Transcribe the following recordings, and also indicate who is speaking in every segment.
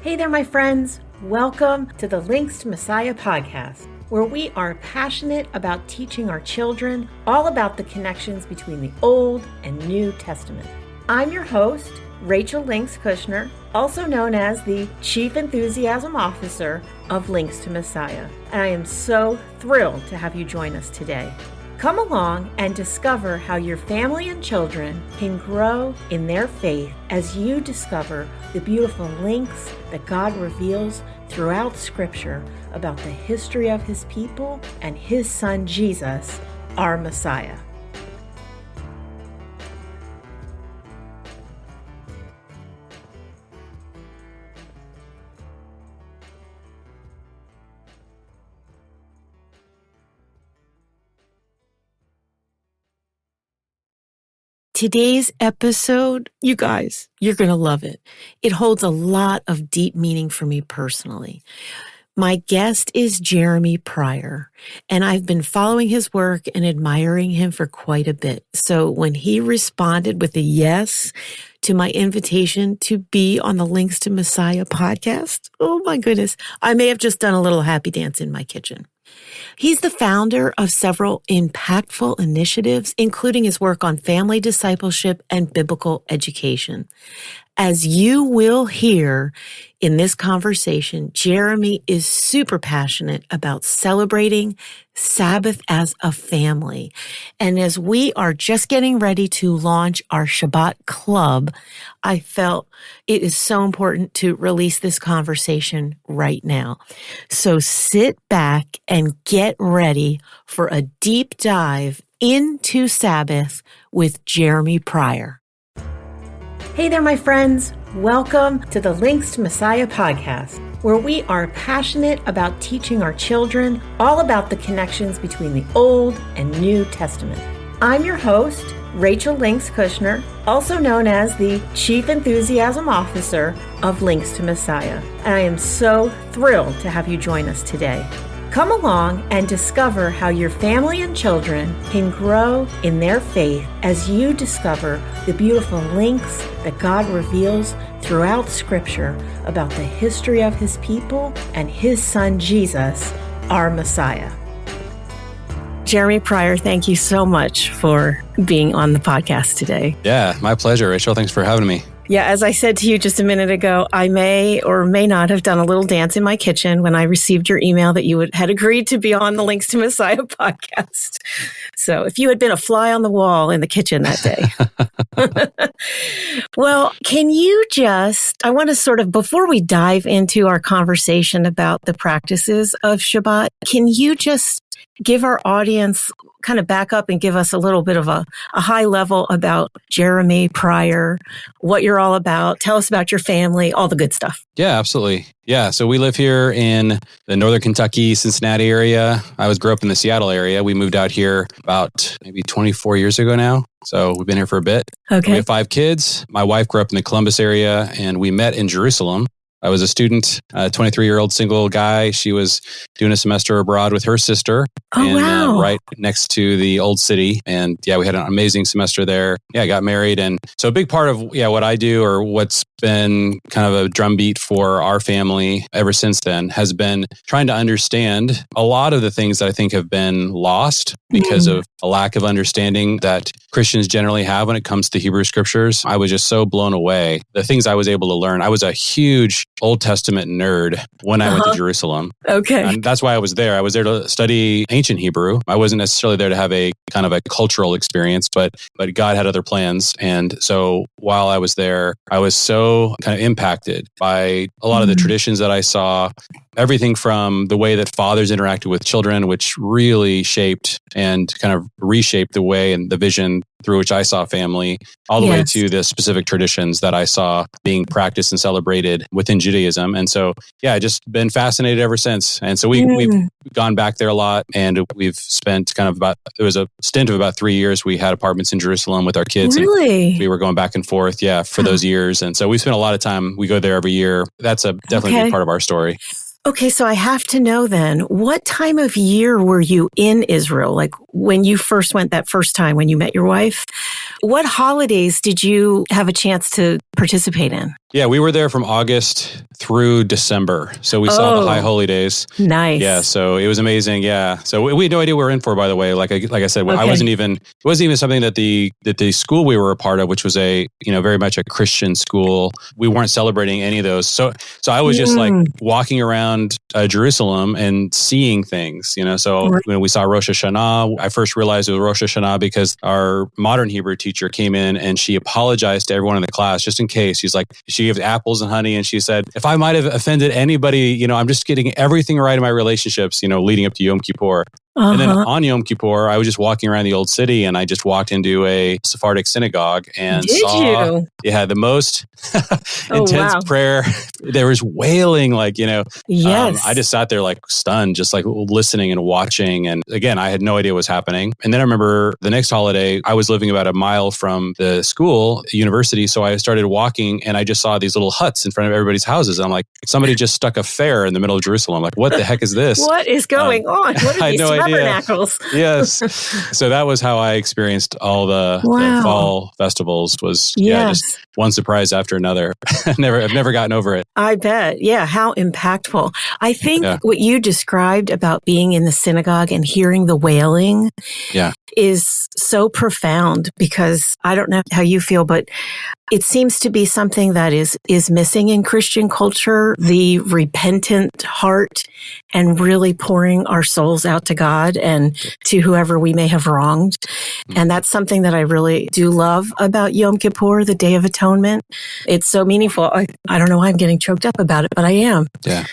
Speaker 1: Hey there, my friends. Welcome to the Links to Messiah podcast, where we are passionate about teaching our children all about the connections between the Old and New Testament. I'm your host, Rachel Links Kushner, also known as the Chief Enthusiasm Officer of Links to Messiah. And I am so thrilled to have you join us today. Come along and discover how your family and children can grow in their faith as you discover the beautiful links that God reveals throughout Scripture about the history of His people and His Son Jesus, our Messiah. Today's episode, you guys, you're going to love it. It holds a lot of deep meaning for me personally. My guest is Jeremy Pryor, and I've been following his work and admiring him for quite a bit. So when he responded with a yes to my invitation to be on the Links to Messiah podcast, oh my goodness, I may have just done a little happy dance in my kitchen. He's the founder of several impactful initiatives, including his work on family discipleship and biblical education. As you will hear in this conversation, Jeremy is super passionate about celebrating Sabbath as a family. And as we are just getting ready to launch our Shabbat club, I felt it is so important to release this conversation right now. So sit back and get ready for a deep dive into Sabbath with Jeremy Pryor. Hey there, my friends. Welcome to the Links to Messiah podcast, where we are passionate about teaching our children all about the connections between the Old and New Testament. I'm your host, Rachel Links Kushner, also known as the Chief Enthusiasm Officer of Links to Messiah. And I am so thrilled to have you join us today. Come along and discover how your family and children can grow in their faith as you discover the beautiful links that God reveals throughout Scripture about the history of His people and His Son Jesus, our Messiah. Jeremy Pryor, thank you so much for being on the podcast today.
Speaker 2: Yeah, my pleasure, Rachel. Thanks for having me.
Speaker 1: Yeah, as I said to you just a minute ago, I may or may not have done a little dance in my kitchen when I received your email that you had agreed to be on the Links to Messiah podcast. So if you had been a fly on the wall in the kitchen that day. Well, can you I want to sort of, before we dive into our conversation about the practices of Shabbat, can you just give our audience, kind of back up and give us a little bit of a high level about Jeremy Pryor, what you're all about. Tell us about your family, all the good stuff.
Speaker 2: Yeah, absolutely. Yeah, so we live here in the northern Kentucky, Cincinnati area. I grew up in the Seattle area. We moved out here about maybe 24 years ago now. So we've been here for a bit.
Speaker 1: Okay.
Speaker 2: We have 5 kids. My wife grew up in the Columbus area, and we met in Jerusalem. I was a student, a 23-year-old single guy. She was doing a semester abroad with her sister.
Speaker 1: Wow.
Speaker 2: Right next to the old city. And yeah, we had an amazing semester there. Yeah, I got married. And so a big part of what I do, or what's been kind of a drumbeat for our family ever since then, has been trying to understand a lot of the things that I think have been lost because of a lack of understanding that Christians generally have when it comes to Hebrew scriptures. I was just so blown away. The things I was able to learn. I was a huge Old Testament nerd when I went to Jerusalem.
Speaker 1: Okay.
Speaker 2: And that's why I was there. I was there to study ancient Hebrew. I wasn't necessarily there to have a kind of a cultural experience, but God had other plans. And so while I was there, I was so kind of impacted by a lot of the traditions that I saw. Everything from the way that fathers interacted with children, which really shaped and kind of reshaped the way and the vision through which I saw family, all the way to the specific traditions that I saw being practiced and celebrated within Judaism. And so, yeah, I just been fascinated ever since. And so we've gone back there a lot, and we've spent there was a stint of about 3 years. We had apartments in Jerusalem with our kids.
Speaker 1: Really?
Speaker 2: And we were going back and forth, for those years. And so we spent a lot of time. We go there every year. That's definitely a big part of our story.
Speaker 1: Okay, so I have to know then, what time of year were you in Israel? Like, when you first went that first time, when you met your wife. What holidays did you have a chance to participate in?
Speaker 2: Yeah, we were there from August through December. So we saw the high holy days.
Speaker 1: Nice.
Speaker 2: Yeah, so it was amazing. Yeah. So we had no idea what we were in for, by the way. Like I said,
Speaker 1: Okay.
Speaker 2: it wasn't even something that the school we were a part of, which was a, very much a Christian school. We weren't celebrating any of those. So I was just like walking around Jerusalem and seeing things, So when we saw Rosh Hashanah, I first realized it was Rosh Hashanah because our modern Hebrew teacher came in and she apologized to everyone in the class just in case. She gave apples and honey and she said, if I might have offended anybody, I'm just getting everything right in my relationships, leading up to Yom Kippur. And then on Yom Kippur, I was just walking around the old city and I just walked into a Sephardic synagogue and saw the most intense prayer. There was wailing,
Speaker 1: Yes.
Speaker 2: I just sat there like stunned, just like listening and watching. And again, I had no idea what was happening. And then I remember the next holiday, I was living about a mile from the school, university. So I started walking and I just saw these little huts in front of everybody's houses. And I'm like, somebody just stuck a fair in the middle of Jerusalem. I'm like, what the heck is this?
Speaker 1: What is going on? What are these tabernacles?
Speaker 2: Yes. So that was how I experienced all the fall festivals was just one surprise after another. I've never gotten over it.
Speaker 1: I bet. Yeah. How impactful. I think what you described about being in the synagogue and hearing the wailing is so profound because I don't know how you feel, but it seems to be something that is missing in Christian culture, the repentant heart and really pouring our souls out to God and to whoever we may have wronged. And that's something that I really do love about Yom Kippur, the Day of Atonement. It's so meaningful. I don't know why I'm getting choked up about it, but I am.
Speaker 2: Yeah.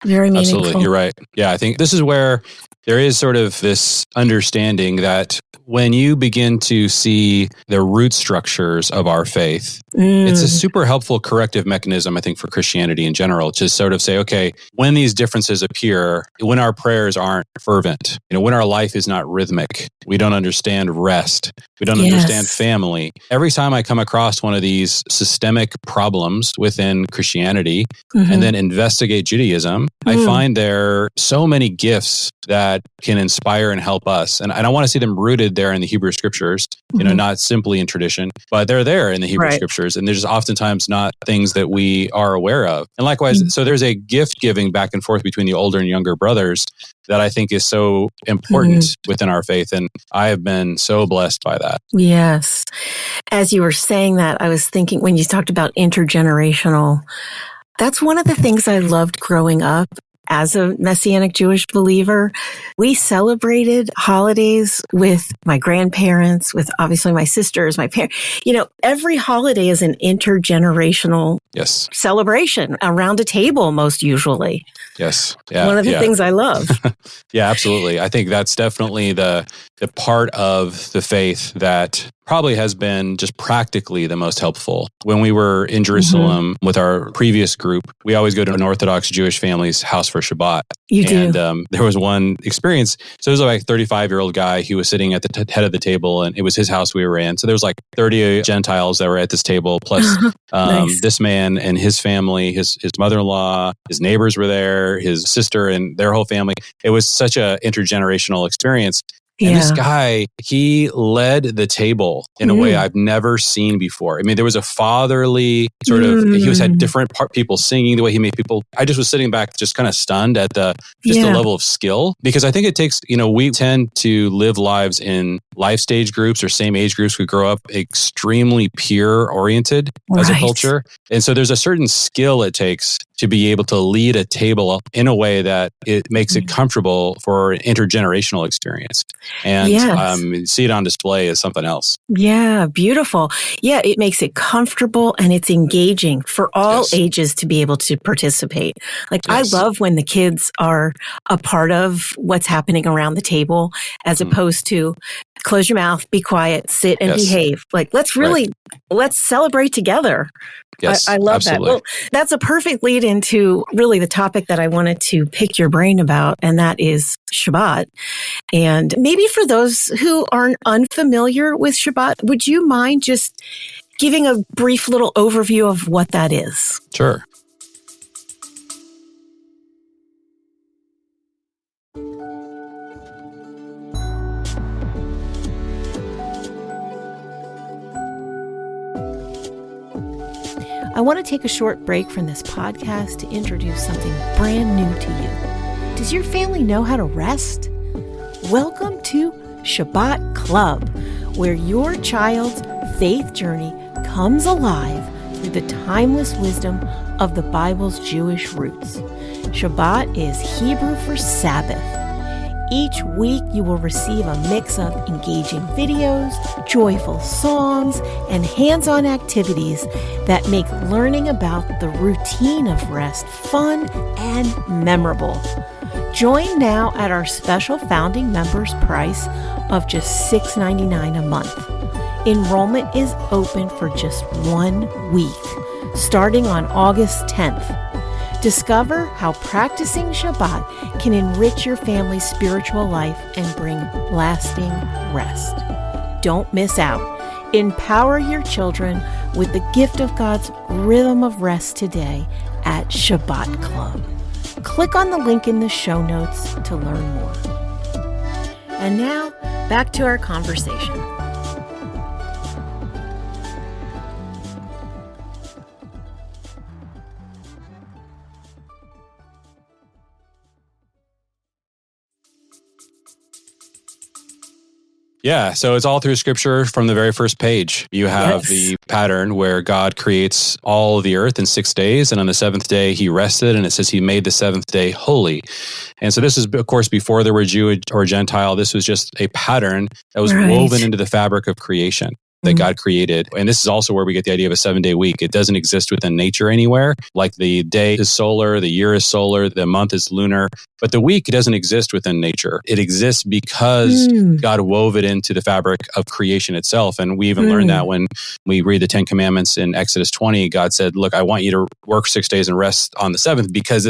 Speaker 1: Very meaningful.
Speaker 2: Absolutely. You're right. Yeah. I think this is where there is sort of this understanding that when you begin to see the root structures of our faith, it's a super helpful corrective mechanism, I think, for Christianity in general, to sort of say, okay, when these differences appear, when our prayers aren't fervent, when our life is not rhythmic, we don't understand rest, we don't understand family. Every time I come across one of these systemic problems within Christianity and then investigate Judaism, I find there are so many gifts that can inspire and help us. And I want to see them rooted there in the Hebrew scriptures, not simply in tradition, but they're there in the Hebrew scriptures. And there's oftentimes not things that we are aware of. And likewise, so there's a gift giving back and forth between the older and younger brothers that I think is so important within our faith. And I have been so blessed by that.
Speaker 1: Yes. As you were saying that, I was thinking when you talked about intergenerational, that's one of the things I loved growing up. As a Messianic Jewish believer, we celebrated holidays with my grandparents, with obviously my sisters, my parents. Every holiday is an intergenerational celebration around a table, most usually.
Speaker 2: Yes. Yeah.
Speaker 1: One of the things I love.
Speaker 2: Yeah, absolutely. I think that's definitely the part of the faith that probably has been just practically the most helpful. When we were in Jerusalem with our previous group, we always go to an Orthodox Jewish family's house for Shabbat. And there was one experience. So there was like a 35-year-old guy. He was sitting at the head of the table and it was his house we were in. So there was like 30 Gentiles that were at this table, plus this man and his family, his mother-in-law, his neighbors were there, his sister and their whole family. It was such a intergenerational experience. And this guy, he led the table in a way I've never seen before. I mean, there was a fatherly sort of, he had different people singing the way he made people. I just was sitting back just kind of stunned at the level of skill. Because I think it takes, we tend to live lives in life stage groups or same age groups. We grow up extremely peer oriented as a culture. And so there's a certain skill it takes to be able to lead a table in a way that it makes it comfortable for an intergenerational experience. And see it on display as something else.
Speaker 1: Yeah, beautiful. Yeah, it makes it comfortable and it's engaging for all ages to be able to participate. I love when the kids are a part of what's happening around the table as opposed to close your mouth, be quiet, sit and behave. Let's celebrate together.
Speaker 2: Yes,
Speaker 1: I love
Speaker 2: absolutely.
Speaker 1: that. Well, that's a perfect lead into really the topic that I wanted to pick your brain about, and that is Shabbat. And maybe for those who aren't unfamiliar with Shabbat, would you mind just giving a brief little overview of what that is?
Speaker 2: Sure.
Speaker 1: I want to take a short break from this podcast to introduce something brand new to you. Does your family know how to rest? Welcome to Shabbat Club, where your child's faith journey comes alive through the timeless wisdom of the Bible's Jewish roots. Shabbat is Hebrew for Sabbath. Each week, you will receive a mix of engaging videos, joyful songs, and hands-on activities that make learning about the routine of rest fun and memorable. Join now at our special founding members price of just $6.99 a month. Enrollment is open for just 1 week, starting on August 10th. Discover how practicing Shabbat can enrich your family's spiritual life and bring lasting rest. Don't miss out. Empower your children with the gift of God's rhythm of rest today at Shabbat Club. Click on the link in the show notes to learn more. And now, back to our conversation.
Speaker 2: Yeah, so it's all through Scripture from the very first page. You have the pattern where God creates all of the earth in 6 days, and on the seventh day he rested, and it says he made the seventh day holy. And so this is, of course, before there were Jew or Gentile. This was just a pattern that was woven into the fabric of creation that God created. And this is also where we get the idea of a 7-day week. It doesn't exist within nature anywhere. Like the day is solar, the year is solar, the month is lunar, but the week doesn't exist within nature. It exists because God wove it into the fabric of creation itself. And we even learned that when we read the 10 Commandments in Exodus 20, God said, look, I want you to work 6 days and rest on the seventh because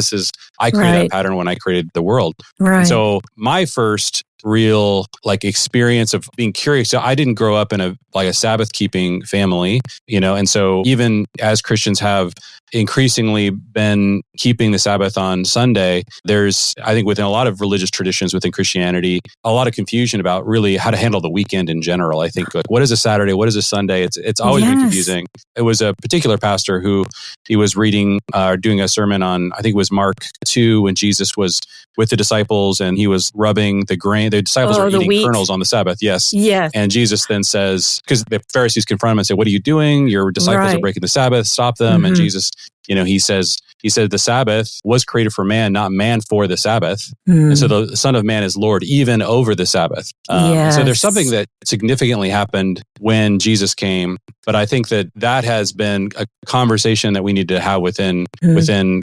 Speaker 2: I created that pattern when I created the world. And so my first real experience of being curious. So I didn't grow up in a Sabbath keeping family, and so even as Christians have increasingly been keeping the Sabbath on Sunday, there's, I think within a lot of religious traditions within Christianity, a lot of confusion about really how to handle the weekend in general. I think what is a Saturday? What is a Sunday? It's always been confusing. It was a particular pastor who he was reading, doing a sermon on, I think it was Mark 2, when Jesus was with the disciples and he was rubbing the grain. The disciples are eating kernels on the Sabbath. Yes. And Jesus then says, because the Pharisees confront him and say, what are you doing? Your disciples are breaking the Sabbath. Stop them. And Jesus, he said the Sabbath was created for man, not man for the Sabbath. And so the Son of Man is Lord even over the Sabbath. So there's something that significantly happened when Jesus came. But I think that has been a conversation that we need to have within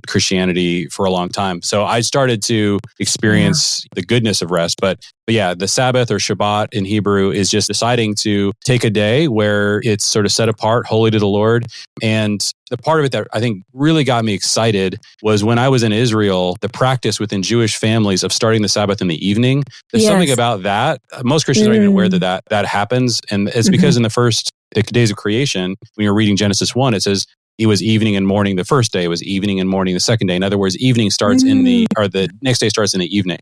Speaker 2: Christianity for a long time. So I started to experience the goodness of rest. But yeah, the Sabbath or Shabbat in Hebrew is just deciding to take a day where it's sort of set apart, holy to the Lord. And the part of it that I think really got me excited was when I was in Israel, the practice within Jewish families of starting the Sabbath in the evening. There's something about that. Most Christians aren't even aware that happens. And it's because in the days of creation, when you're reading Genesis 1, it says, it was evening and morning the first day. It was evening and morning the second day. In other words, evening starts the next day starts in the evening.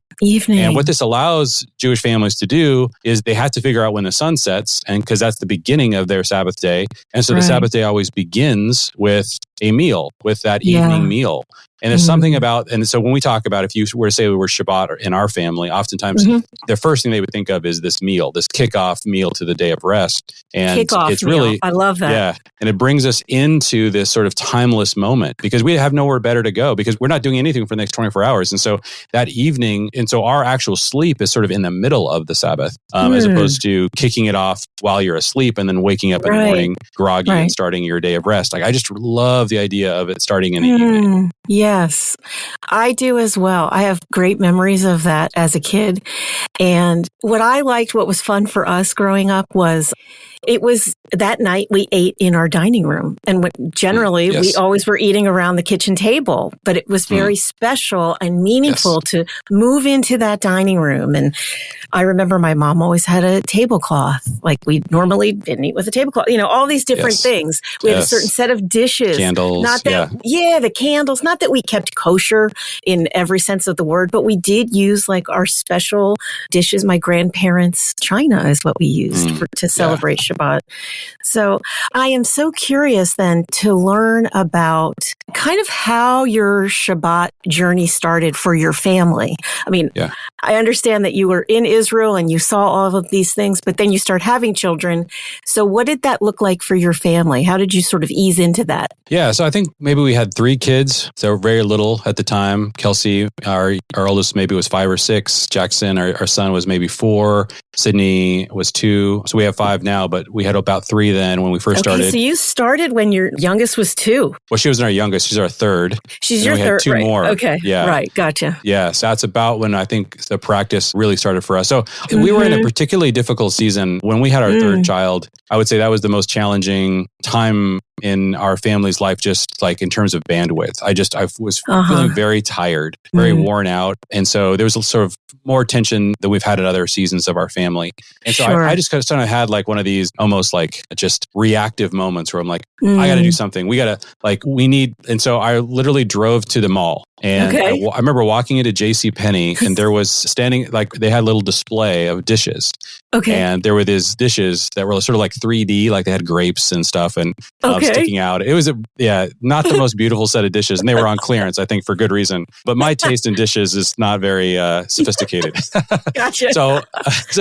Speaker 2: And what this allows Jewish families to do is they have to figure out when the sun sets, and because that's the beginning of their Sabbath day. And so the Sabbath day always begins with a meal, with that evening meal. And there's something about, and so when we talk about, if you were to say we were Shabbat in our family, oftentimes the first thing they would think of is this meal, this kickoff meal to the day of rest. And it's really,
Speaker 1: I love that.
Speaker 2: Yeah. And it brings us into this sort of timeless moment because we have nowhere better to go because we're not doing anything for the next 24 hours. And so that evening, and so our actual sleep is sort of in the middle of the Sabbath, as opposed to kicking it off while you're asleep and then waking up in the morning groggy and starting your day of rest. I just love the idea of it starting in the evening.
Speaker 1: Yes, I do as well. I have great memories of that as a kid. And what was fun for us growing up was it was that night we ate in our dining room. And generally we always were eating around the kitchen table, but it was very special and meaningful to move into that dining room. And I remember my mom always had a tablecloth. Like we normally didn't eat with a tablecloth, all these different things. We had a certain set of dishes.
Speaker 2: Candles.
Speaker 1: The candles. Not that we kept kosher in every sense of the word, but we did use like our special dishes. My grandparents' china is what we used to celebrate Shabbat. So I am so curious then to learn about kind of how your Shabbat journey started for your family. I mean, I understand that you were in Israel and you saw all of these things, but then you start having children. So what did that look like for your family? How did you sort of ease into that?
Speaker 2: Yeah, so I think maybe we had 3 kids. So very little at the time. Kelsey, our oldest, maybe was 5 or 6. Jackson, our son, was maybe 4. Sydney was 2. So we have 5 now, but we had about 3 then when we first started.
Speaker 1: So you started when your youngest was 2.
Speaker 2: Well, she wasn't our youngest. She's our 3rd.
Speaker 1: She's your 3rd,
Speaker 2: we had 2 more.
Speaker 1: Okay, right, gotcha.
Speaker 2: Yeah, so that's about when I think the practice really started for us. So we were in a particularly difficult season. When we had our 3rd child, I would say that was the most challenging time in our family's life, just like in terms of bandwidth. I was feeling very tired, very worn out. And so there was a sort of more tension than we've had in other seasons of our family. And so I just kind of had like one of these almost like just reactive moments where I'm like, I got to do something. And so I literally drove to the mall. And I remember walking into JCPenney and there was standing, like they had a little display of dishes. And there were these dishes that were sort of like 3D, like they had grapes and stuff and sticking out. It was, not the most beautiful set of dishes. And they were on clearance, I think, for good reason. But my taste in dishes is not very sophisticated.
Speaker 1: Gotcha.
Speaker 2: So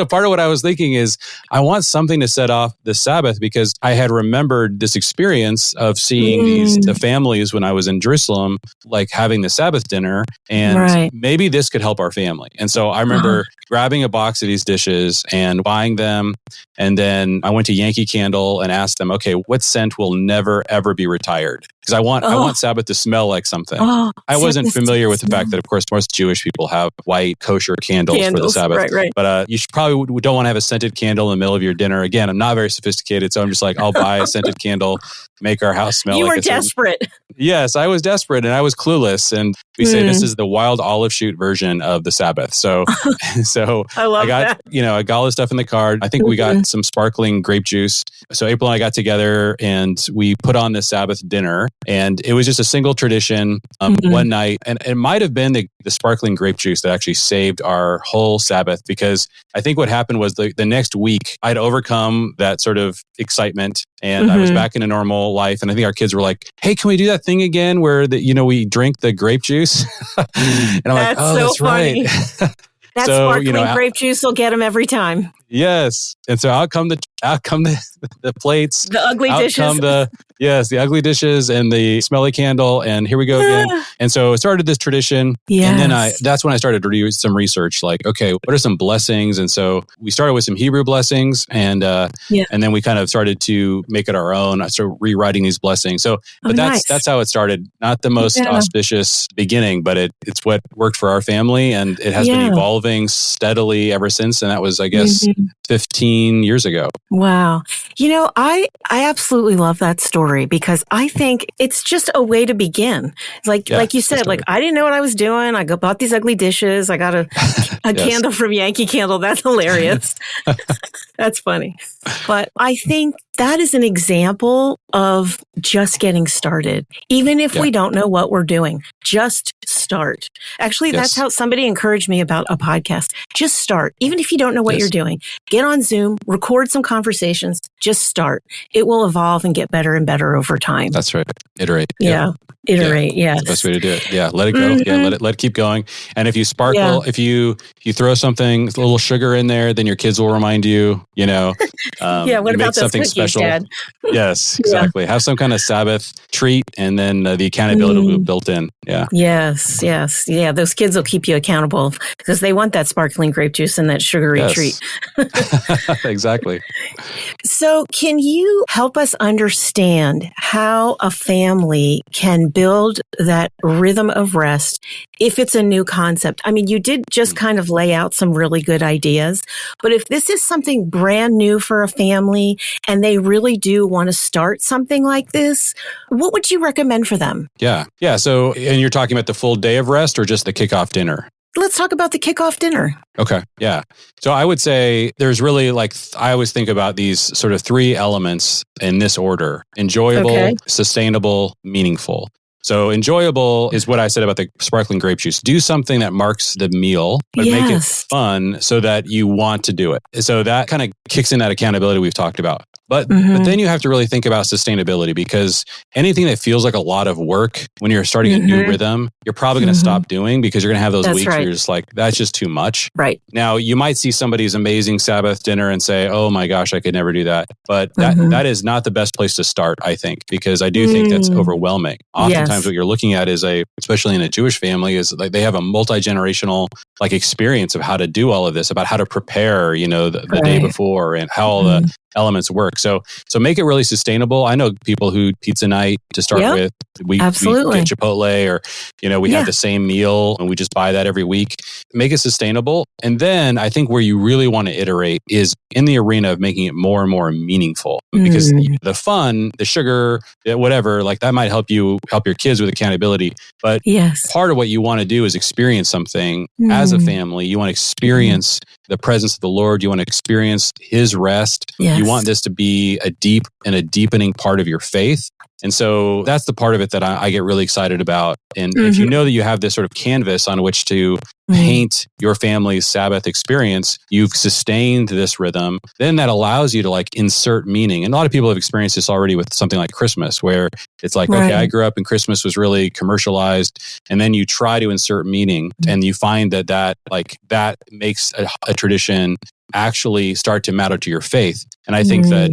Speaker 2: part of what I was thinking is I want something to set off the Sabbath because I had remembered this experience of seeing the families when I was in Jerusalem, like having the Sabbath dinner, and maybe this could help our family. And so I remember grabbing a box of these dishes and buying them. And then I went to Yankee Candle and asked them, okay, what scent will never, ever be retired? Because I want Sabbath to smell like something. I wasn't familiar with the fact that, of course, most Jewish people have white kosher candles for the Sabbath. Right. But you probably don't want to have a scented candle in the middle of your dinner. Again, I'm not very sophisticated, so I'm just like, I'll buy a scented candle, make our house smell
Speaker 1: you
Speaker 2: like
Speaker 1: were desperate.
Speaker 2: Yes, I was desperate and I was clueless. And we say this is the wild olive shoot version of the Sabbath. So I got, I got all the stuff in the card. I think we got some sparkling grape juice. So April and I got together and we put on this Sabbath dinner. And it was just a single tradition one night. And it might have been the sparkling grape juice that actually saved our whole Sabbath, because I think what happened was the next week I'd overcome that sort of excitement and I was back in a normal life. And I think our kids were like, hey, can we do that thing again where we drink the grape juice? And I'm like, oh, that's funny. Right.
Speaker 1: That sparkling grape juice will get them every time.
Speaker 2: Yes. And so out come the plates.
Speaker 1: The ugly dishes.
Speaker 2: The ugly dishes and the smelly candle. And here we go again. And so it started this tradition. Yes. And then that's when I started to do some research, like, okay, what are some blessings? And so we started with some Hebrew blessings and then we kind of started to make it our own. I started rewriting these blessings. So, but that's how it started. Not the most auspicious beginning, but it's what worked for our family. And it has been evolving steadily ever since. And that was, I guess, 15 years ago.
Speaker 1: Wow. I absolutely love that story because I think it's just a way to begin. Like you said, like I didn't know what I was doing. I bought these ugly dishes. I got a candle from Yankee Candle. That's hilarious. That's funny. But I think that is an example of just getting started. Even if we don't know what we're doing, just start. Actually, that's how somebody encouraged me about a podcast. Just start. Even if you don't know what you're doing, get on Zoom, record some conversations, just start. It will evolve and get better and better over time.
Speaker 2: That's right. Iterate.
Speaker 1: Iterate. Yeah.
Speaker 2: That's the best way to do it. Yeah. Let it go. Yeah. Let it keep going. And if you sparkle, if you throw something, a little sugar in there, then your kids will remind you,
Speaker 1: what about something special? Dad?
Speaker 2: Yes, exactly. Have some kind of Sabbath treat and then the accountability will be built in. Yeah.
Speaker 1: Yes. Yeah. Those kids will keep you accountable because they want that sparkling grape juice and that sugary treat.
Speaker 2: Exactly.
Speaker 1: So can you help us understand how a family can build that rhythm of rest if it's a new concept? I mean, you did just kind of lay out some really good ideas, but if this is something brand new for a family and they really do want to start something like this, what would you recommend for them?
Speaker 2: Yeah. So, and you're talking about the full day of rest or just the kickoff dinner?
Speaker 1: Let's talk about the kickoff dinner.
Speaker 2: Okay. Yeah. So I would say there's really I always think about these sort of 3 elements in this order: enjoyable, sustainable, meaningful. So enjoyable is what I said about the sparkling grape juice. Do something that marks the meal, but make it fun so that you want to do it. So that kind of kicks in that accountability we've talked about. But then you have to really think about sustainability, because anything that feels like a lot of work when you're starting a new rhythm, you're probably going to stop doing, because you're going to have those weeks where you're just like, that's just too much.
Speaker 1: Right.
Speaker 2: Now, you might see somebody's amazing Sabbath dinner and say, oh my gosh, I could never do that. But that is not the best place to start, I think, because I do think that's overwhelming. Oftentimes what you're looking at is especially in a Jewish family, is like they have a multi-generational like experience of how to do all of this, about how to prepare, the day before, and how all the elements work. So make it really sustainable. I know people who pizza night to start with. We get Chipotle, or we have the same meal and we just buy that every week. Make it sustainable. And then I think where you really want to iterate is in the arena of making it more and more meaningful, because the fun, the sugar, whatever, like that might help your kids with accountability. But part of what you want to do is experience something as a family. You want to experience the presence of the Lord. You want to experience His rest. You want this to be a deep and a deepening part of your faith. And so that's the part of it that I get really excited about. And if you know that you have this sort of canvas on which to paint your family's Sabbath experience, you've sustained this rhythm, then that allows you to like insert meaning. And a lot of people have experienced this already with something like Christmas, where it's like, okay, I grew up and Christmas was really commercialized. And then you try to insert meaning and you find that makes a tradition actually start to matter to your faith. And I think that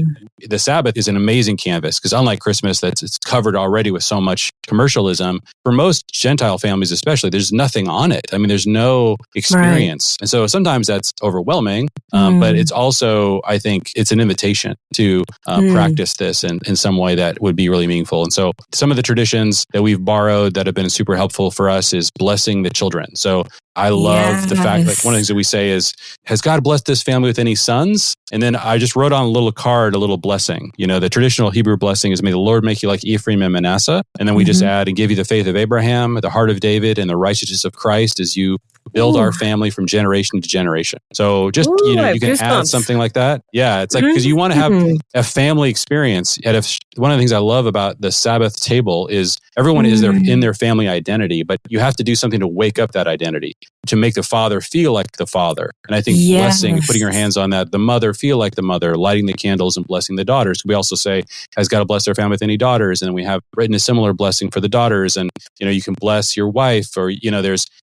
Speaker 2: the Sabbath is an amazing canvas, because unlike Christmas, it's covered already with so much commercialism. For most Gentile families especially, there's nothing on it. I mean, there's no experience. And so sometimes that's overwhelming, but it's also, I think, it's an invitation to practice this in some way that would be really meaningful. And so some of the traditions that we've borrowed that have been super helpful for us is blessing the children. So I love the fact that one of the things that we say is, has God blessed this family with any sons? And then I just wrote on a little card, a little blessing. The traditional Hebrew blessing is, may the Lord make you like Ephraim and Manasseh. And then we just add, and give you the faith of Abraham, the heart of David, and the righteousness of Christ as you build our family from generation to generation. So just, you can add something like that. Yeah. It's like, because you want to have a family experience. And one of the things I love about the Sabbath table is everyone is in their family identity, but you have to do something to wake up that identity, to make the father feel like the father. And I think blessing, putting your hands on that, the mother feel like the mother, lighting the candles and blessing the daughters. We also say, has God blessed their family with any daughters? And we have written a similar blessing for the daughters. And, you can bless your wife, or,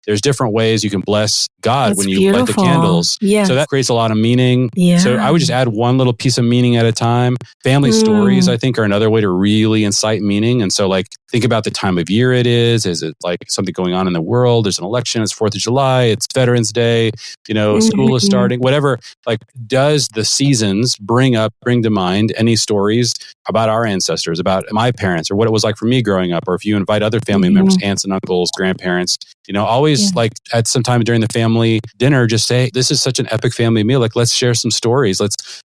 Speaker 2: there's different ways you can bless God when you light the candles. So that creates a lot of meaning. So I would just add one little piece of meaning at a time. Family stories, I think, are another way to really incite meaning. And so think about the time of year it is. Is it like something going on in the world? There's an election. It's 4th of July. It's Veterans Day. School is starting. Whatever. Does the seasons bring to mind any stories about our ancestors, about my parents, or what it was like for me growing up? Or if you invite other family members, aunts and uncles, grandparents, always at some time during the family dinner, just say, this is such an epic family meal. Let's share some stories.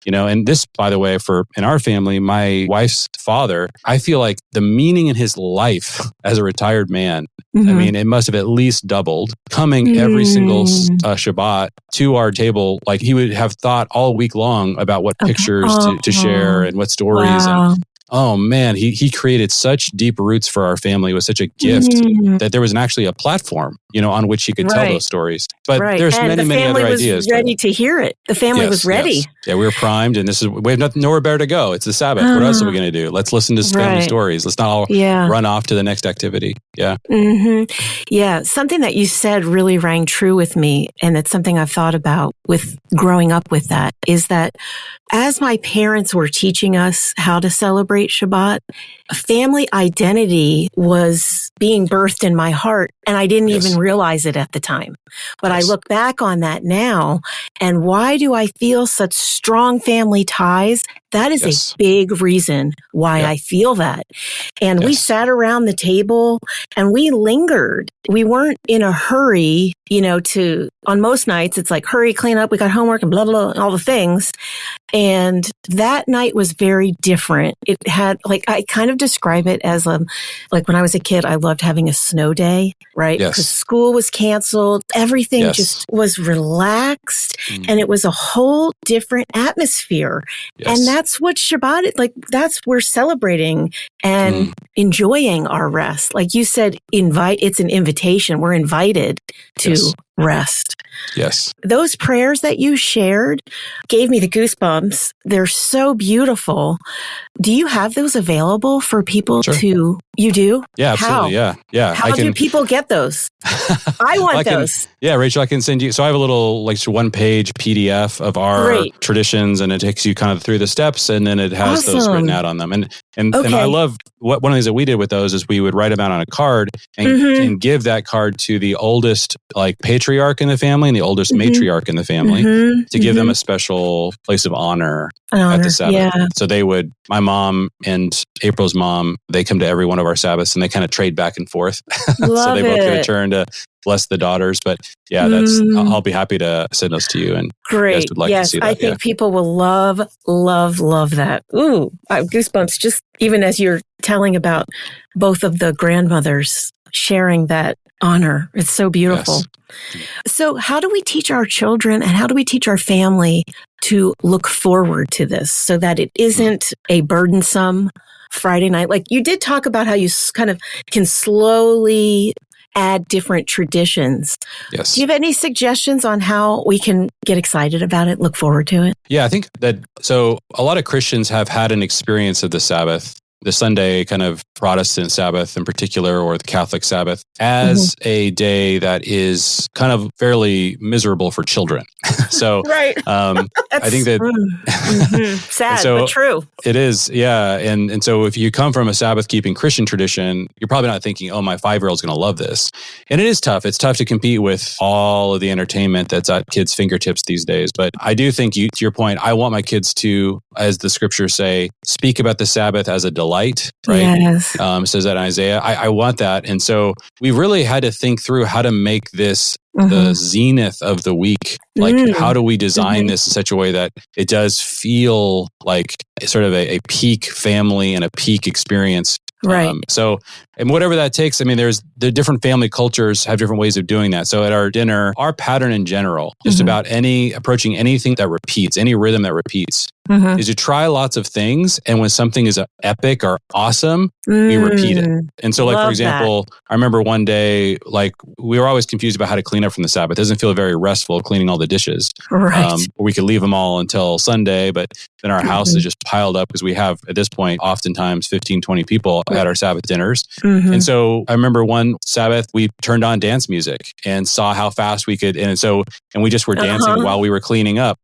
Speaker 2: And this, by the way, in our family, my wife's father, I feel like the meaning in his life as a retired man, I mean, it must have at least doubled, coming every single Shabbat to our table. He would have thought all week long about what pictures to share and what stories. And oh man, he created such deep roots for our family. It was such a gift that there was actually a platform, on which he could tell those stories. But there's many other ideas. The family was ready
Speaker 1: to hear it. The family was ready.
Speaker 2: Yes. Yeah, we were primed, and we have nowhere better to go. It's the Sabbath. What else are we going to do? Let's listen to family stories. Let's not all run off to the next activity. Yeah.
Speaker 1: Yeah. Something that you said really rang true with me, and it's something I've thought about with growing up with that, is that as my parents were teaching us how to celebrate Shabbat, family identity was being birthed in my heart, and I didn't even realize it at the time. But I look back on that now, and why do I feel such strong family ties? That is a big reason why I feel that. And we sat around the table and we lingered. We weren't in a hurry, on most nights, it's like, hurry, clean up, we got homework and blah, blah, blah, all the things. And that night was very different. It had, I kind of describe it as like when I was a kid, I loved having a snow day, right?
Speaker 2: Yes.
Speaker 1: Because school was canceled. Everything
Speaker 2: Yes.
Speaker 1: just was relaxed and it was a whole different atmosphere.
Speaker 2: Yes.
Speaker 1: And that's what Shabbat is like. We're celebrating and enjoying our rest. Like you said, it's an invitation. We're invited to rest.
Speaker 2: Yes.
Speaker 1: Those prayers that you shared gave me the goosebumps. They're so beautiful. Do you have those available for people to? You do?
Speaker 2: Yeah, absolutely.
Speaker 1: How?
Speaker 2: Yeah.
Speaker 1: How do people get those? I want those.
Speaker 2: Yeah, Rachel, I can send you. So I have a little like 1-page PDF of our traditions, and it takes you kind of through the steps, and then it has those written out on them. And I love one of the things that we did with those is we would write them out on a card and give that card to the oldest like patriarch in the family and the oldest matriarch in the family to give them a special place of honor at the Sabbath. Yeah. So my mom and April's mom, they come to every one of our Sabbaths and they kind of trade back and forth. So they both get a turn to bless the daughters. But yeah, I'll be happy to send those to you. And
Speaker 1: great.
Speaker 2: You guys would like to see that.
Speaker 1: I think people will love that. Ooh, I have goosebumps just even as you're telling about both of the grandmothers sharing that honor. It's so beautiful. Yes. So how do we teach our children and how do we teach our family to look forward to this so that it isn't a burdensome Friday night? Like you did talk about how you kind of can slowly add different traditions.
Speaker 2: Yes.
Speaker 1: Do you have any suggestions on how we can get excited about it, look forward to it?
Speaker 2: Yeah, I think that so a lot of Christians have had an experience of the Sabbath, the Sunday kind of Protestant Sabbath in particular, or the Catholic Sabbath, as a day that is kind of fairly miserable for children. So I think that
Speaker 1: sad, but true.
Speaker 2: It is, yeah. And so if you come from a Sabbath keeping Christian tradition, you're probably not thinking, oh, my 5-year-old's going to love this. And it is tough. It's tough to compete with all of the entertainment that's at kids' fingertips these days. But I do think to your point, I want my kids to, as the scriptures say, speak about the Sabbath as a delight, right?
Speaker 1: Yes.
Speaker 2: Says that in Isaiah. I want that. And so we really had to think through how to make this the zenith of the week. Like, how do we design this in such a way that it does feel like sort of a peak family and a peak experience?
Speaker 1: Right.
Speaker 2: And whatever that takes, I mean, the different family cultures have different ways of doing that. So at our dinner, our pattern in general, just about approaching anything that repeats, any rhythm that repeats, is to try lots of things. And when something is epic or awesome, we repeat it. And so for example, I remember one day, like we were always confused about how to clean up from the Sabbath. It doesn't feel very restful cleaning all the dishes.
Speaker 1: Right.
Speaker 2: We could leave them all until Sunday, but then our house is just piled up because we have, at this point, oftentimes 15, 20 people at our Sabbath dinners. And so I remember one Sabbath, we turned on dance music and saw how fast we could. And we just were dancing while we were cleaning up.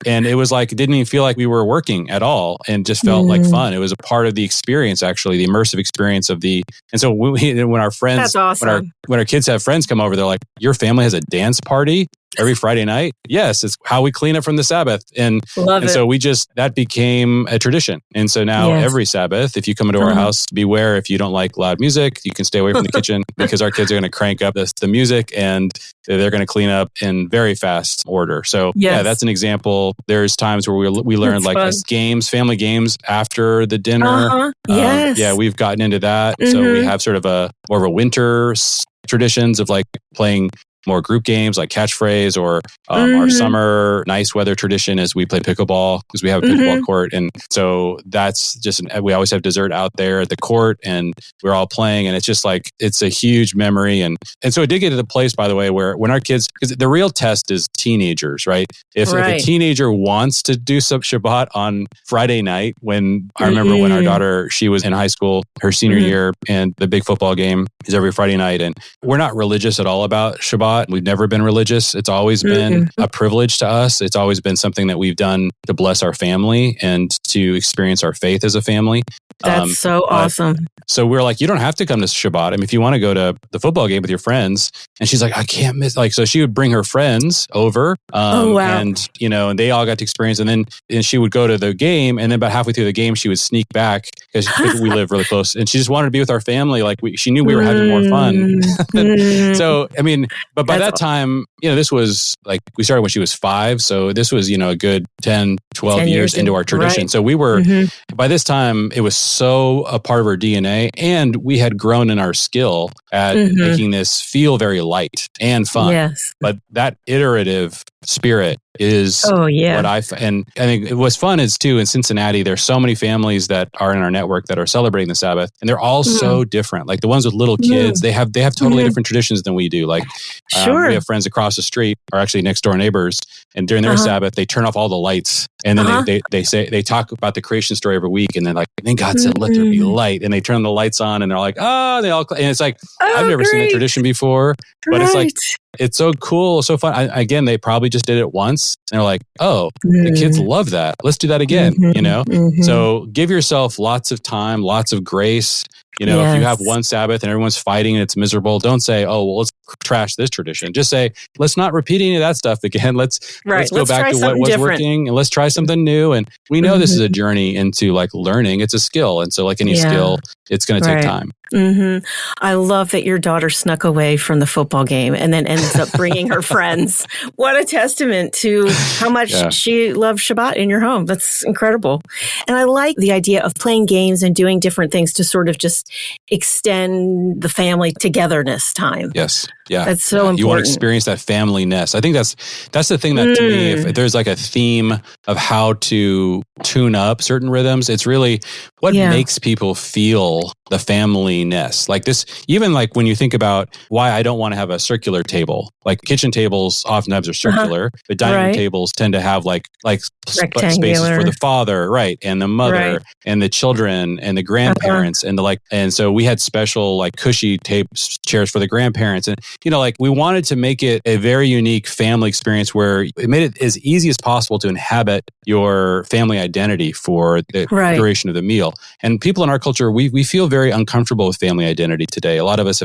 Speaker 2: And it was like, it didn't even feel like we were working at all and just felt like fun. It was a part of the experience, actually, the immersive experience of and so when our friends,
Speaker 1: that's awesome.
Speaker 2: when our kids have friends come over, they're like, your family has a dance party every Friday night? Yes, it's how we clean up from the Sabbath. And so that became a tradition. And so now every Sabbath, if you come into our house, beware if you don't like loud music, you can stay away from the kitchen because our kids are going to crank up the music and they're going to clean up in very fast order. So yeah, that's an example. There's times where we learn family games after the dinner.
Speaker 1: Yes.
Speaker 2: We've gotten into that. So we have sort of more of a winter traditions of like playing more group games like catchphrase, or our summer nice weather tradition is we play pickleball because we have a pickleball court. And so that's just, we always have dessert out there at the court and we're all playing, and it's just like, it's a huge memory. And so it did get to the place, by the way, where when our kids, because the real test is teenagers, right? If a teenager wants to do some Shabbat on Friday night, when I remember when our daughter, she was in high school, her senior year, and the big football game is every Friday night. And we're not religious at all about Shabbat. We've never been religious. It's always been a privilege to us. It's always been something that we've done to bless our family and to experience our faith as a family.
Speaker 1: That's so awesome.
Speaker 2: So we're like, you don't have to come to Shabbat. I mean, if you want to go to the football game with your friends, and she's like, I can't miss. Like, so she would bring her friends over, and and they all got to experience. And then she would go to the game, and then about halfway through the game, she would sneak back because we live really close, and she just wanted to be with our family. Like she knew we were having more fun. So I mean, but But by that time, this was like, we started when she was 5. So this was, a good 10, 12 years into our tradition.
Speaker 1: Right.
Speaker 2: So we were, by this time, it was so a part of our DNA, and we had grown in our skill at making this feel very light and fun.
Speaker 1: Yes.
Speaker 2: But that iterative spirit is what and I think what's fun is too, in Cincinnati, there's so many families that are in our network that are celebrating the Sabbath, and they're all so different. Like the ones with little kids, they have totally different traditions than we do. Like we have friends across the street, or actually next door neighbors, and during their Sabbath, they turn off all the lights, and then they talk about the creation story every week, and then like, then God said, "Let there be light," and they turn the lights on, and they're like, and it's like, I've never seen that tradition before, but it's like, it's so cool, so fun. Again, they probably just did it once, and they're like, "Oh, the kids love that. Let's do that again." So give yourself lots of time, lots of grace. If you have one Sabbath and everyone's fighting and it's miserable, don't say, "Oh, well, let's trash this tradition." Just say, "Let's not repeat any of that stuff again. Let's go back to what was working, and let's try something new." And we know this is a journey into like learning. It's a skill, and so like any skill, it's going to take time.
Speaker 1: I love that your daughter snuck away from the football game and then ends up bringing her friends. What a testament to how much she loved Shabbat in your home. That's incredible. And I like the idea of playing games and doing different things to sort of just extend the family togetherness time.
Speaker 2: Yes. Yeah.
Speaker 1: That's so important.
Speaker 2: You want to experience that family-ness. I think that's the thing that to me, if there's like a theme of how to tune up certain rhythms, it's really what makes people feel the family-ness. Like this, even like when you think about why I don't want to have a circular table, like kitchen tables oftentimes are circular, but dining room tables tend to have like spaces for the father, right, and the mother, and the children, and the grandparents, and and so we had special like cushy chairs for the grandparents, and like we wanted to make it a very unique family experience where it made it as easy as possible to inhabit your family identity for the duration of the meal. And people in our culture, we feel very uncomfortable with family identity today. A lot of us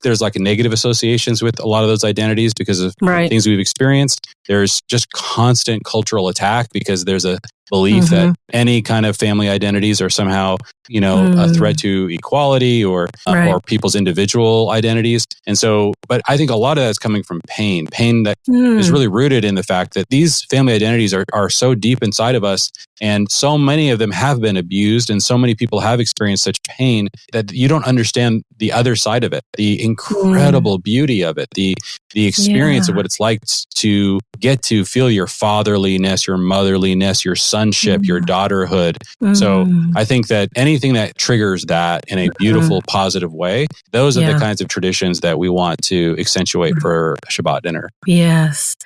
Speaker 2: there's like a negative associations with a lot of those identities because of things we've experienced. There's just constant cultural attack because there's a belief that any kind of family identities are somehow, a threat to equality or people's individual identities. And so, but I think a lot of that's coming from pain that is really rooted in the fact that these family identities are so deep inside of us, and so many of them have been abused, and so many people have experienced such pain that you don't understand the other side of it, the incredible beauty of it, the experience of what it's like to get to feel your fatherliness, your motherliness, your sonship, your daughterhood. So I think that anything that triggers that in a beautiful, positive way, those are the kinds of traditions that we want to accentuate for Shabbat dinner.
Speaker 1: Yes.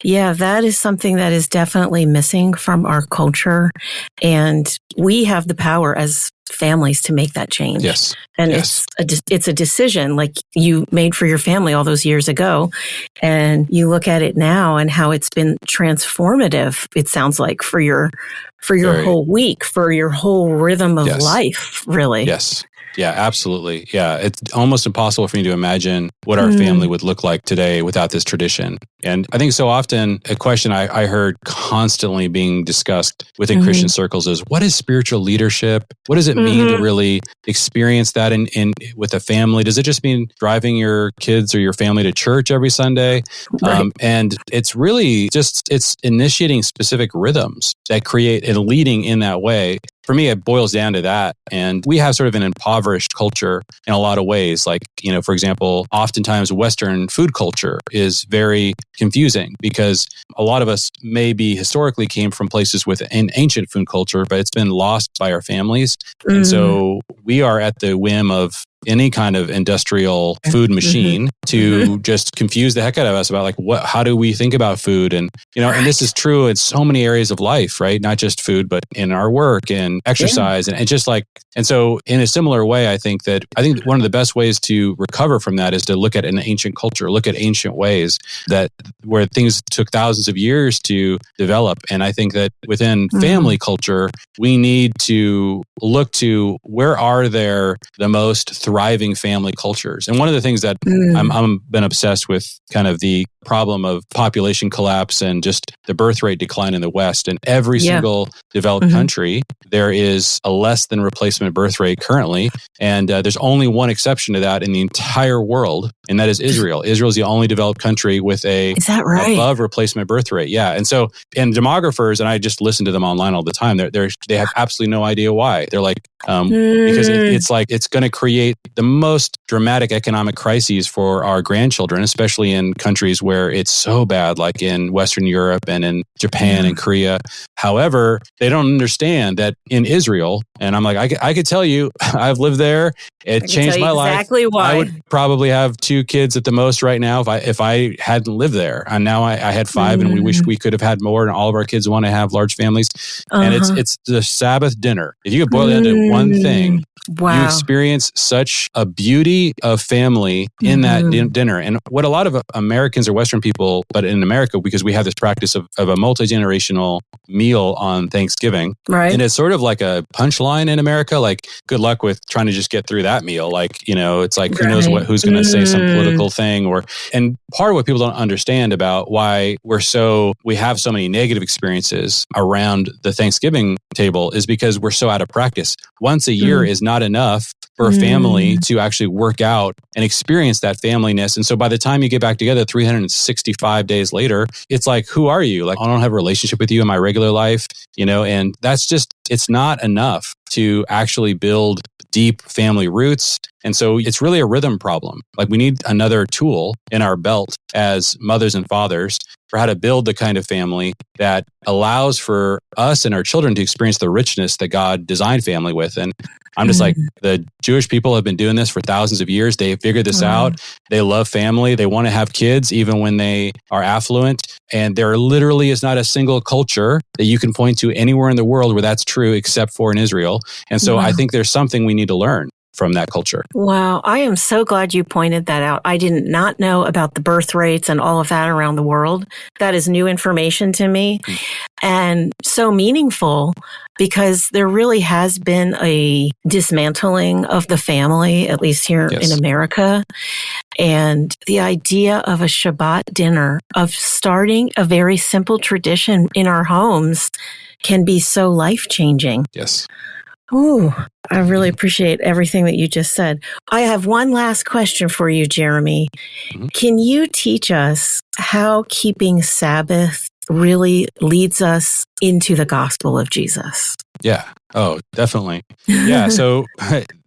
Speaker 1: Yeah, that is something that is definitely missing from our culture. And we have the power as families to make that change.
Speaker 2: Yes.
Speaker 1: And it's a decision like you made for your family all those years ago. And you look at it now and how it's been transformative, it sounds like, for your whole week, for your whole rhythm of life, really.
Speaker 2: Yes. Yeah, absolutely. Yeah, it's almost impossible for me to imagine what our family would look like today without this tradition. And I think so often a question I heard constantly being discussed within Christian circles is, what is spiritual leadership? What does it mean to really experience that in with a family? Does it just mean driving your kids or your family to church every Sunday? And it's really it's initiating specific rhythms that create and leading in that way. For me, it boils down to that. And we have sort of an impoverished culture in a lot of ways. Like, for example, oftentimes Western food culture is very confusing because a lot of us maybe historically came from places with an ancient food culture, but it's been lost by our families. And so we are at the whim of any kind of industrial food machine to just confuse the heck out of us about like how do we think about food? And and this is true in so many areas of life, right? Not just food, but in our work and exercise and just like, and so in a similar way, I think one of the best ways to recover from that is to look at an ancient culture, look at ancient ways where things took thousands of years to develop. And I think that within family culture, we need to look to where are there the most thriving family cultures. And one of the things that I'm been obsessed with kind of the problem of population collapse and just the birth rate decline in the West. In every single developed country, there is a less than replacement birth rate currently. And there's only one exception to that in the entire world, and that is Israel. Israel is the only developed country with
Speaker 1: Is that right?
Speaker 2: above replacement birth rate. Yeah. And so, and demographers, and I just listen to them online all the time, they have absolutely no idea why. They're like, because it's like, it's going to create the most dramatic economic crises for our grandchildren, especially in countries where it's so bad, like in Western Europe and in Japan and Korea. However, they don't understand that in Israel, and I'm like, I could tell you, I've lived there. It changed my life.
Speaker 1: Exactly why.
Speaker 2: I would probably have 2 kids at the most right now if I hadn't lived there. And now I had 5, and we wish we could have had more. And all of our kids want to have large families. And it's the Sabbath dinner. If you could boil it down to one thing, you experience such a beauty of family in that dinner. And what a lot of Americans or Western people, but in America, because we have this practice of a multi-generational meal on Thanksgiving.
Speaker 1: Right.
Speaker 2: And it's sort of like a punchline in America, like, good luck with trying to just get through that meal. Like, it's like, who knows who's going to say some political thing and part of what people don't understand about why we have so many negative experiences around the Thanksgiving table is because we're so out of practice. Once a year is not enough for a family to actually work out and experience that familyness. And so by the time you get back together 365 days later, it's like, who are you? Like, I don't have a relationship with you in my regular life, and that's just, it's not enough to actually build deep family roots. And so it's really a rhythm problem. Like, we need another tool in our belt as mothers and fathers for how to build the kind of family that allows for us and our children to experience the richness that God designed family with. And I'm just like, the Jewish people have been doing this for thousands of years. They figured this out. They love family. They want to have kids even when they are affluent. And there literally is not a single culture that you can point to anywhere in the world where that's true except for in Israel. And so I think there's something we need to learn from that culture.
Speaker 1: Wow. I am so glad you pointed that out. I did not know about the birth rates and all of that around the world. That is new information to me and so meaningful because there really has been a dismantling of the family, at least here in America. And the idea of a Shabbat dinner, of starting a very simple tradition in our homes can be so life-changing.
Speaker 2: Yes.
Speaker 1: Ooh, I really appreciate everything that you just said. I have one last question for you, Jeremy. Can you teach us how keeping Sabbath really leads us into the gospel of Jesus?
Speaker 2: Yeah. Oh, definitely. Yeah. So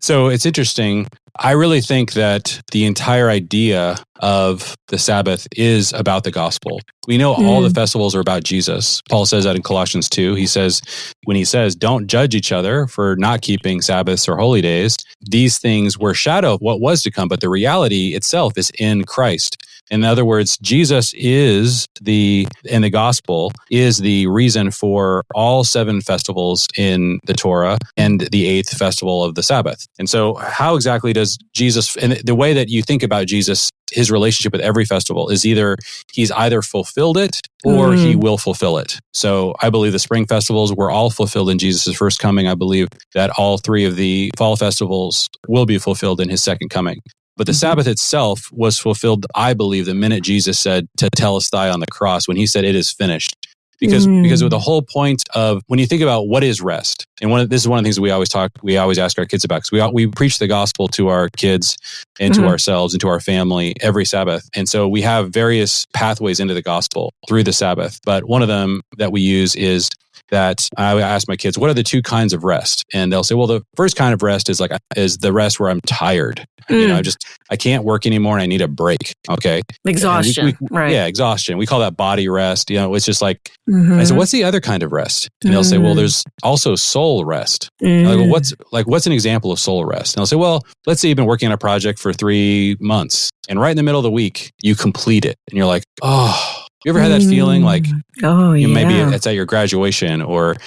Speaker 2: it's interesting. I really think that the entire idea of the Sabbath is about the gospel. We know all the festivals are about Jesus. Paul says that in Colossians 2. When he says, don't judge each other for not keeping Sabbaths or holy days, these things were a shadow of what was to come, but the reality itself is in Christ. In other words, Jesus is the gospel is the reason for all 7 festivals in the Torah and the 8th festival of the Sabbath. And so how exactly does Jesus, and the way that you think about Jesus, his relationship with every festival is he's either fulfilled it or he will fulfill it. So I believe the spring festivals were all fulfilled in Jesus' first coming. I believe that all 3 of the fall festivals will be fulfilled in his second coming. But the Sabbath itself was fulfilled, I believe, the minute Jesus said tetelestai on the cross, when he said it is finished. Because with the whole point of, when you think about what is rest, and this is one of the things that we always ask our kids about, because we preach the gospel to our kids and to ourselves and to our family every Sabbath. And so we have various pathways into the gospel through the Sabbath. But one of them that we use is that I ask my kids, what are the 2 kinds of rest? And they'll say, well, the first kind of rest is the rest where I'm tired. I can't work anymore and I need a break. Okay.
Speaker 1: Exhaustion. Right.
Speaker 2: Yeah, exhaustion. We call that body rest. It's just like, I said, what's the other kind of rest? And they'll say, well, there's also soul rest. What's an example of soul rest? And I'll say, well, let's say you've been working on a project for 3 months and right in the middle of the week, you complete it. And you're like, oh, you ever had that feeling like, maybe it's at your graduation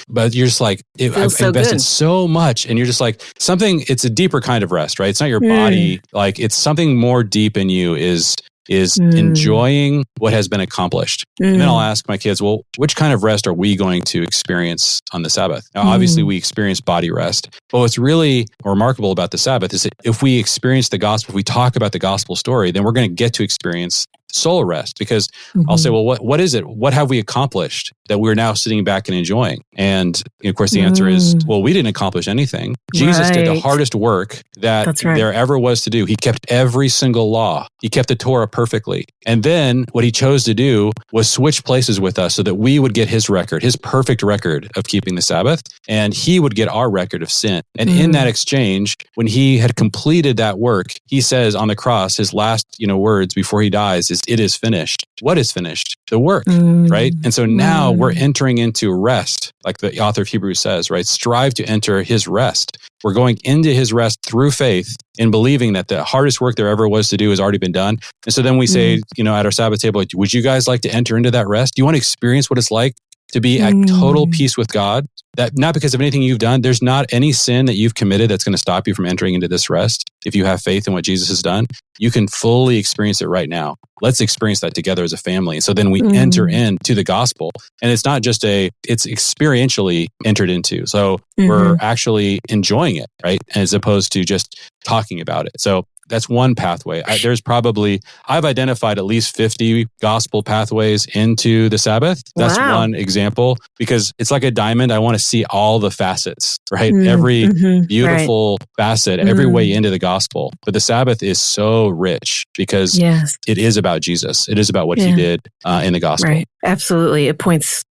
Speaker 2: but you're just like, I've invested so much, and you're just like, it's a deeper kind of rest, right? It's not your body. Like, it's something more deep in you is enjoying what has been accomplished. And then I'll ask my kids, well, which kind of rest are we going to experience on the Sabbath? Now, obviously we experience body rest, but what's really remarkable about the Sabbath is that if we experience the gospel, if we talk about the gospel story, then we're going to get to experience soul rest, because I'll say, well, what is it? What have we accomplished that we're now sitting back and enjoying? And of course, the answer is, well, we didn't accomplish anything. Jesus did the hardest work that there ever was to do. He kept every single law. He kept the Torah perfectly. And then what he chose to do was switch places with us so that we would get his record, his perfect record of keeping the Sabbath, and he would get our record of sin. And in that exchange, when he had completed that work, he says on the cross, his last, words before he dies is, "It is finished." What is finished? The work, right? And so now we're entering into rest, like the author of Hebrews says, right? Strive to enter his rest. We're going into his rest through faith in believing that the hardest work there ever was to do has already been done. And so then we say, at our Sabbath table, would you guys like to enter into that rest? Do you want to experience what it's like to be at total peace with God? That not because of anything you've done. There's not any sin that you've committed that's going to stop you from entering into this rest. If you have faith in what Jesus has done, you can fully experience it right now. Let's experience that together as a family. And so then we enter into the gospel, and it's not just it's experientially entered into. So we're actually enjoying it, right? As opposed to just talking about it. So that's one pathway. I've identified at least 50 gospel pathways into the Sabbath. That's one example, because it's like a diamond. I want to see all the facets, right? Every beautiful facet, every way into the gospel. But the Sabbath is so rich because it is about Jesus. It is about what he did in the gospel.
Speaker 1: Right. Absolutely. It points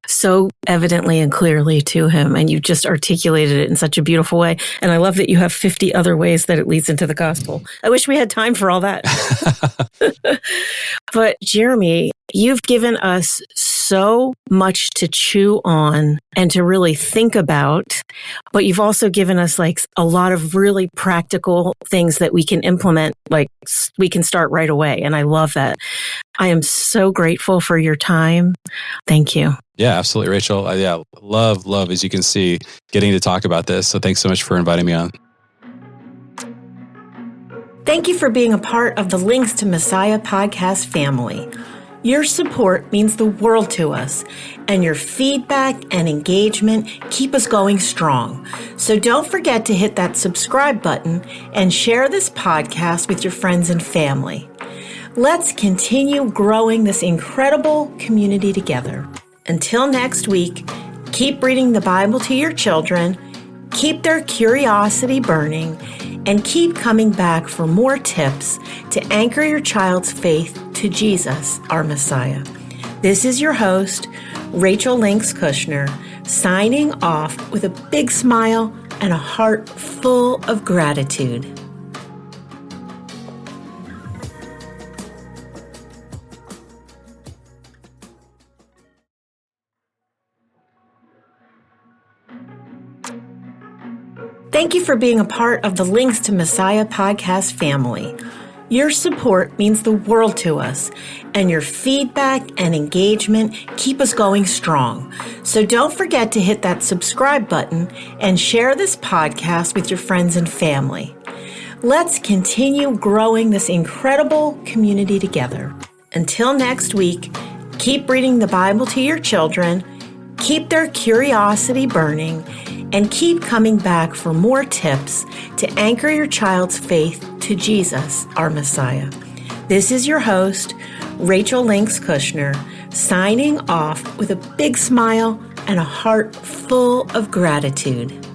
Speaker 1: so evidently and clearly to him, and you just articulated it in such a beautiful way. And I love that you have 50 other ways that it leads into the gospel. I wish we had time for all that. But Jeremy, you've given us so much to chew on and to really think about, but you've also given us like a lot of really practical things that we can implement, like we can start right away. And I love that. I am so grateful for your time. Thank you.
Speaker 2: Yeah, absolutely, Rachel. Love, as you can see, getting to talk about this. So thanks so much for inviting me on.
Speaker 1: Thank you for being a part of the Links to Messiah podcast family. Your support means the world to us, and your feedback and engagement keep us going strong. So don't forget to hit that subscribe button and share this podcast with your friends and family. Let's continue growing this incredible community together. Until next week, keep reading the Bible to your children, keep their curiosity burning, and keep coming back for more tips to anchor your child's faith to Jesus, our Messiah. This is your host, Rachel Links Kushner, signing off with a big smile and a heart full of gratitude. Thank you for being a part of the Links to Messiah podcast family. Your support means the world to us, and your feedback and engagement keep us going strong. So don't forget to hit that subscribe button and share this podcast with your friends and family. Let's continue growing this incredible community together. Until next week, keep reading the Bible to your children, keep their curiosity burning, and keep coming back for more tips to anchor your child's faith to Jesus, our Messiah. This is your host, Rachel Links Kushner, signing off with a big smile and a heart full of gratitude.